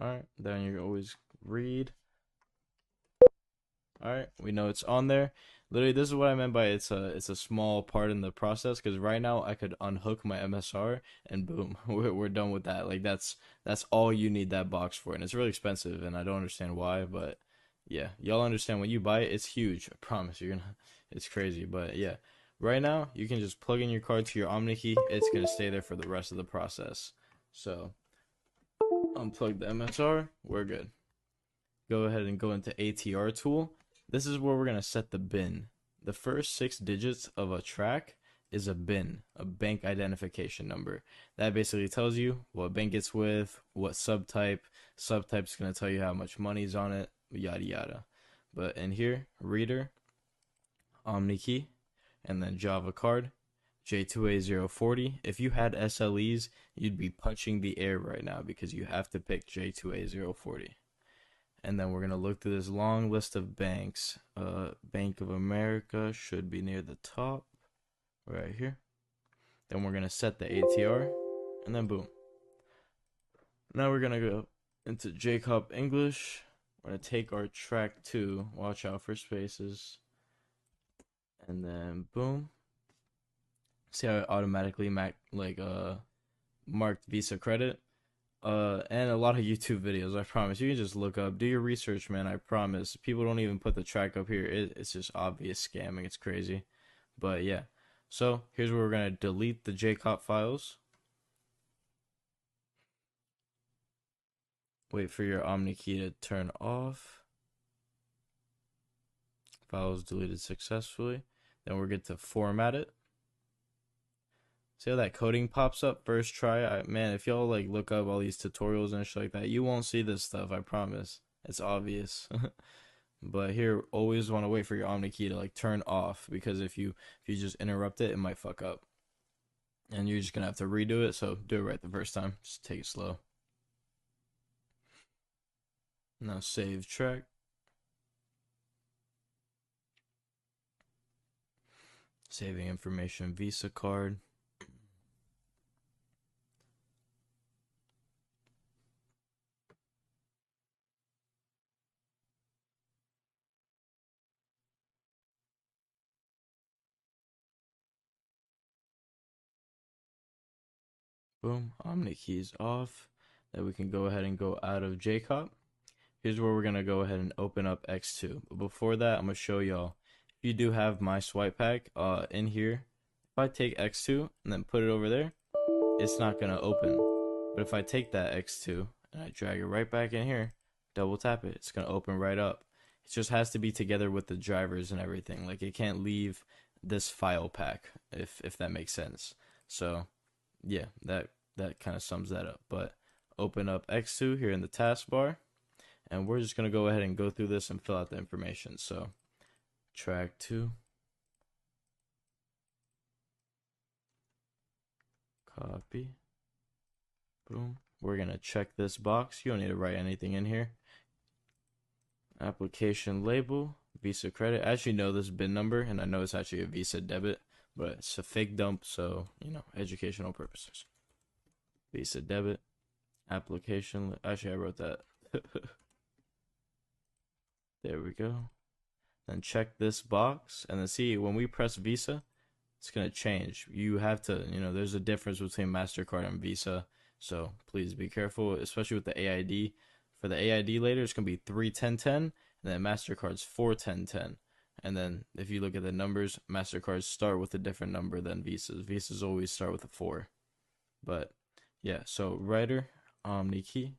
All right, then you always read. All right, we know it's on there. Literally, this is what I meant by it's a small part in the process because right now I could unhook my MSR and boom, we're done with that. Like that's all you need that box for, and it's really expensive, and I don't understand why, but yeah, y'all understand when you buy it, it's huge. I promise you're gonna, it's crazy, but yeah, right now you can just plug in your card to your Omni key. It's gonna stay there for the rest of the process. So unplug the MSR, we're good. Go ahead and go into ATR tool. This is where we're going to set the bin. The first 6 digits of a track is a bin, a bank identification number. That basically tells you what bank it's with, what subtype. Subtype's going to tell you how much money's on it, yada yada. But in here, reader, Omni key, and then Java card, J2A040. If you had SLEs, you'd be punching the air right now because you have to pick J2A040. And then we're going to look through this long list of banks. Bank of America should be near the top, right here. Then we're going to set the ATR, and then boom. Now we're going to go into Jcopenglish. We're going to take our track 2. Watch out for spaces. And then boom. See how it automatically marked Visa credit? And a lot of YouTube videos. I promise. You can just look up, do your research, man. I promise. People don't even put the track up here. It's just obvious scamming. It's crazy. But yeah. So here's where we're gonna delete the Jcop files. Wait for your Omni key to turn off. Files deleted successfully. Then we're good to format it. See how that coding pops up first try? Man, if y'all like look up all these tutorials and shit like that, you won't see this stuff. I promise. It's obvious. But here, always want to wait for your Omni key to like turn off because if you just interrupt it, it might fuck up, and you're just gonna have to redo it. So do it right the first time. Just take it slow. Now save track. Saving information, Visa card. Boom. Omni keys off. Then we can go ahead and go out of Jcop. Here's where we're gonna go ahead and open up X2. But before that, I'm gonna show y'all. If you do have my swipe pack, in here, if I take X2 and then put it over there, it's not gonna open. But if I take that X2 and I drag it right back in here, double tap it, it's gonna open right up. It just has to be together with the drivers and everything. Like it can't leave this file pack if that makes sense. So yeah, that kind of sums that up. But open up X2 here in the taskbar, and we're just gonna go ahead and go through this and fill out the information. So track 2, copy, boom. We're gonna check this box. You don't need to write anything in here. Application label, Visa credit. I actually know this bin number, and I know it's actually a Visa debit, but it's a fake dump, so educational purposes. Visa debit, application. Actually, I wrote that. There we go. Then check this box, and then see when we press Visa, it's gonna change. You have to, there's a difference between MasterCard and Visa, so please be careful, especially with the AID. For the AID later, it's gonna be 31010, and then MasterCard's 41010. And then if you look at the numbers, MasterCards start with a different number than Visas. Visas always start with a 4. But yeah, so writer, Omni key,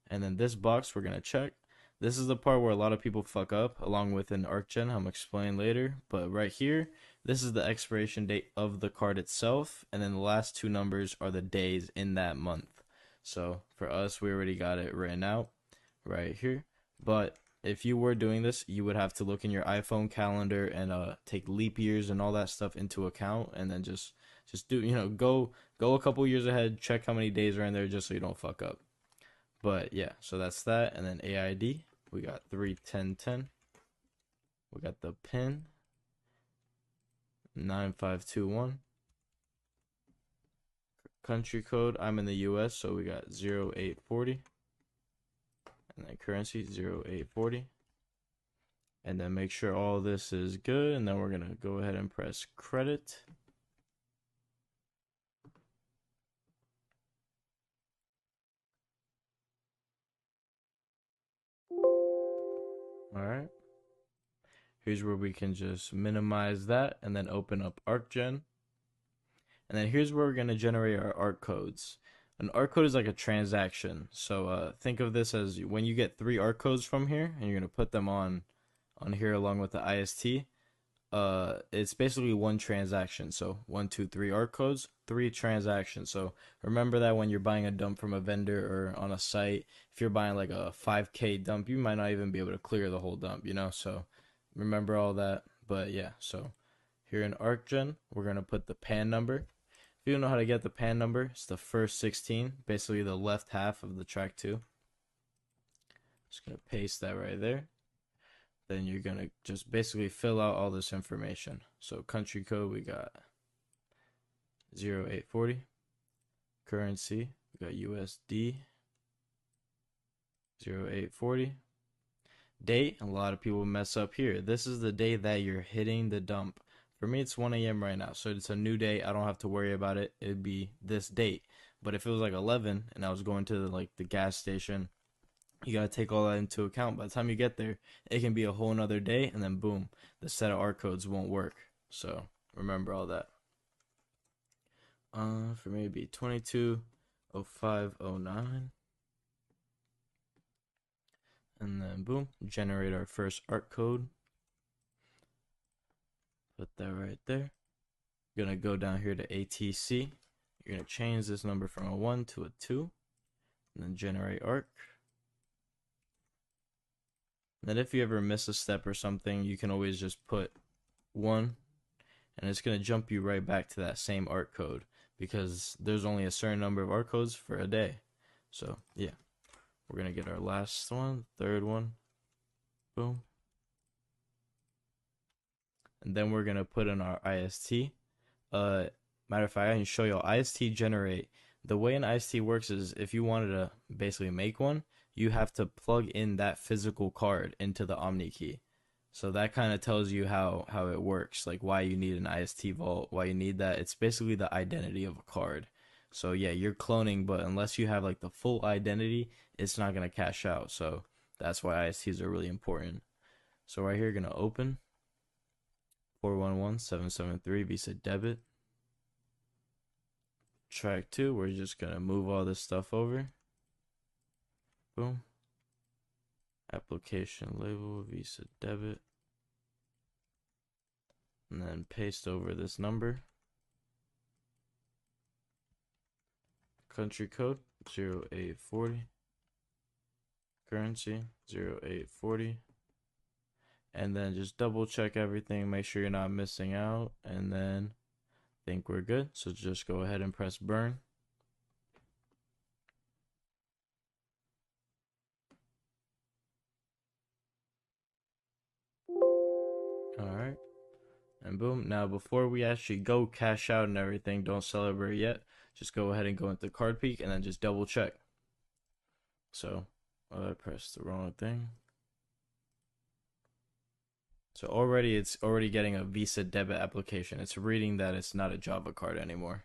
and then this box we're gonna check. This is the part where a lot of people fuck up, along with an Arqc. I'm gonna explain later. But right here, this is the expiration date of the card itself, and then the last 2 numbers are the days in that month. So for us, we already got it written out right here. But if you were doing this, you would have to look in your iPhone calendar and take leap years and all that stuff into account, and then just do go a couple years ahead, check how many days are in there, just so you don't fuck up. But yeah, so that's that, and then AID. We got 31010. We got the PIN 9521. Country code, I'm in the US, so we got 0840. and then currency 0840. And then make sure all this is good, and then we're gonna go ahead and press credit. All right. Here's where we can just minimize that and then open up ArcGen. And then here's where we're gonna generate our Arc codes. An Arc code is like a transaction. So think of this as when you get 3 Arc codes from here, and you're gonna put them on here along with the IST. It's basically one transaction. So 1, 2, 3 Arc codes, 3 transactions. So remember that when you're buying a dump from a vendor or on a site, if you're buying like a 5K dump, you might not even be able to clear the whole dump, you know? So remember all that. But yeah, so here in ArcGen, we're gonna put the pan number. If you don't know how to get the pan number, it's the first 16, basically the left half of the track 2. Just gonna paste that right there. Then you're gonna just basically fill out all this information. So country code, we got 0840. Currency, we got USD 0840. Date, a lot of people mess up here. This is the day that you're hitting the dump. For me, it's 1 a.m. right now, so it's a new day. I don't have to worry about it. It'd be this date. But if it was like 11 and I was going to the gas station, you gotta take all that into account. By the time you get there, it can be a whole nother day, and then boom, the set of Arc codes won't work. So remember all that. For me, it'd be 220509. And then boom, generate our first Arc code. Put that right there. You're gonna go down here to ATC. You're gonna change this number from a 1 to a 2, and then generate Arc. And then if you ever miss a step or something, you can always just put 1, and it's gonna jump you right back to that same Arc code, because there's only a certain number of Arc codes for a day. So yeah, we're gonna get our last one, third one, boom. And then we're gonna put in our IST. Matter of fact, I can show you IST generate. The way an IST works is if you wanted to basically make one, you have to plug in that physical card into the Omni key. So that kind of tells you how it works, like why you need an IST vault, why you need that. It's basically the identity of a card. So yeah, you're cloning, but unless you have like the full identity, it's not gonna cash out. So that's why ISTs are really important. So right here, you're gonna open 411773 Visa Debit. Track 2, we're just gonna move all this stuff over. Boom. Application label, Visa Debit. And then paste over this number. Country code 0840. Currency 0840. And then just double check everything, make sure you're not missing out, and then think we're good. So just go ahead and press burn. Alright, and boom. Now before we actually go cash out and everything, don't celebrate yet, just go ahead and go into card peek and then just double check. So I pressed the wrong thing. So already it's already getting a Visa Debit application. It's reading that it's not a Java card anymore.